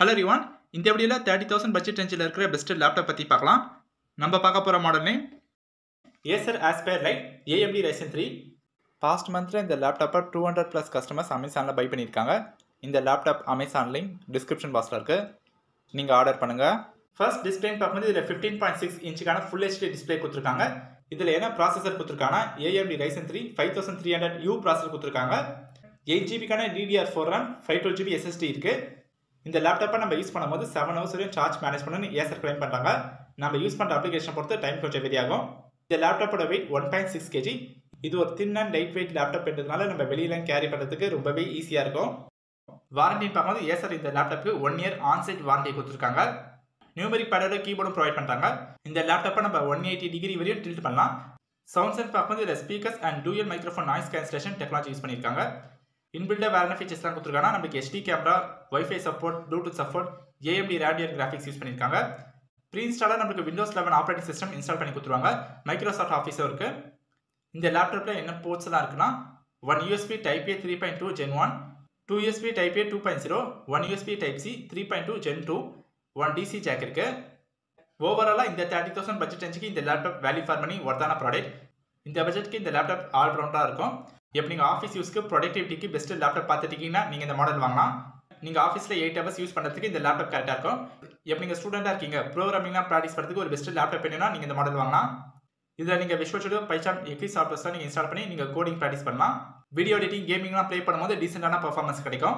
Hello ரிவான், இந்த வீடியோவில் 30,000 budget ரேஞ்சில் இருக்கிற பெஸ்ட் லேப்டாப் பற்றி பார்க்கலாம். நம்ம பார்க்க போகிற model name Acer Aspire Lite AMD Ryzen 3. Past மந்தில் இந்த லேப்டாப்பை 200+ கஸ்டமர்ஸ் அமேசானில் பை பண்ணியிருக்காங்க. இந்த லேப்டாப் அமேசான் லிங்க் டிஸ்கிரிப்ஷன் பாக்ஸில் இருக்குது, நீங்கள் ஆர்டர் பண்ணுங்கள். ஃபர்ஸ்ட் டிஸ்பிளேன்னு பார்க்கும்போது இதில் 15.6 இன்ச்சுக்கான ஃபுல் ஹெச்டி டிஸ்பிளே கொடுத்துருக்காங்க. இதில் என்ன ப்ராசஸர் கொடுத்துருக்காங்கன்னா AMD Ryzen 3 5300U ப்ராசஸர் கொடுத்துருக்காங்க. 8GB DDR4 RAM, 512GB SSD இருக்குது. இந்த லேப்டாப்பை நம்ம யூஸ் பண்ணும்போது 7 hours வரையும் சார்ஜ் மேனேஜ் பண்ணணும்னு ஏசர் கிளைம் பண்ணுறாங்க. நம்ம யூஸ் பண்ணுற அப்ளிகேஷன் பொறுத்து டைம் கொஞ்சம் வெரி ஆகும். இந்த லேப்டாப்போட வெயிட் 1.6 kg. இது ஒரு thin and light weight laptop என்றதுனால நம்ம வெளியில கேரி பண்ணுறதுக்கு ரொம்பவே ஈஸியாக இருக்கும். வாரண்டின்னு பார்க்கும்போது ஏசர் இந்த லேப்டாப்புக்கு 1 year ஆன்சைட் வாரண்டி கொடுத்துருக்காங்க. நியூமெரிக் பேடோட கீபோர்டும் ப்ரொவைட் பண்ணுறாங்க. இந்த லேப்டாப்பை நம்ம 180 டிகிரி வரையும் டில்ட் பண்ணலாம். சவுண்ட்ஸ் பார்க்கும்போது இதில் speakers and dual microphone noise cancellation technology use பண்ணியிருக்காங்க. இன்பில்டாக வேறு என்ன ஃபீச்சர்ஸ்லாம் கொடுத்துருக்காங்கன்னா நமக்கு HD camera, wifi support, Bluetooth support, AMD Radeon graphics use பண்ணியிருக்காங்க. ப்ரீ இன்ஸ்டாலாக நமக்கு Windows 11 ஆப்ரேட்டிங் சிஸ்டம் இன்ஸ்டால் பண்ணி கொடுத்துருவாங்க. மைக்ரோசாஃப்ட் ஆஃபீஸும் இருக்குது. இந்த லேப்டாப்பில் என்ன போர்ட்ஸ்லாம் இருக்குன்னா 1 USB Type A 3.2 Gen 1, 2 USB Type A 2.0, 1 USB Type C 3.2 Gen 2, 1 DC jack இருக்குது. ஓவராலாக இந்த 30,000 பட்ஜெட் ரேஞ்சுக்கு இந்த லேப்டாப் வேல்யூ ஃபார் மணி ஒர்த்தான ப்ராடக்ட். இந்த பட்ஜெட்டுக்கு இந்த லேப்டாப் ஆல்ரவுண்டாக இருக்கும். இப்போ நீங்கள் ஆஃபீஸ் யூஸ்க்கு ப்ரொடக்டிவிட்டிக்கு பெஸ்ட் லேப்டாப் பார்த்துட்டீங்கன்னா நீங்கள் இந்த மாடல் வாங்கலாம். நீங்கள் ஆஃபீஸில் 8 hours யூஸ் பண்ணுறதுக்கு இந்த லேப்டாப் கரெக்டாக இருக்கும். இப்போ நீங்கள் ஸ்டூடெண்ட்டாக இருக்கீங்க, ப்ரோக்ராமிங்லாம் ப்ராக்டிஸ் பண்ணுறதுக்கு ஒரு பெஸ்ட் லேப்டாப் வேணும்னா நீங்கள் இந்த மாடல் வாங்கலாம். இதில் நீங்கள் விஷுவல் ஸ்டுடியோ, பைசான், எக்லிப்ஸ் சாஃப்ட்வேர்ஸ்லாம் நீங்கள் இன்ஸ்டால் பண்ணி நீங்கள் கோடிங் ப்ராக்டிஸ் பண்ணலாம். வீடியோ எடிட்டிங், கேமிங்லாம் ப்ளே பண்ணும்போது டீசெண்டான பர்ஃபார்மன்ஸ் கிடைக்கும்.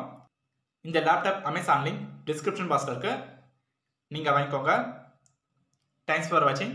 இந்த லேப்டாப் அமேசான் லிங்க் டிஸ்கிரிப்ஷன் பாக்ஸில் இருக்குது, நீங்கள் வாங்கிக்கோங்க. தேங்க்ஸ் ஃபார் வாட்சிங்.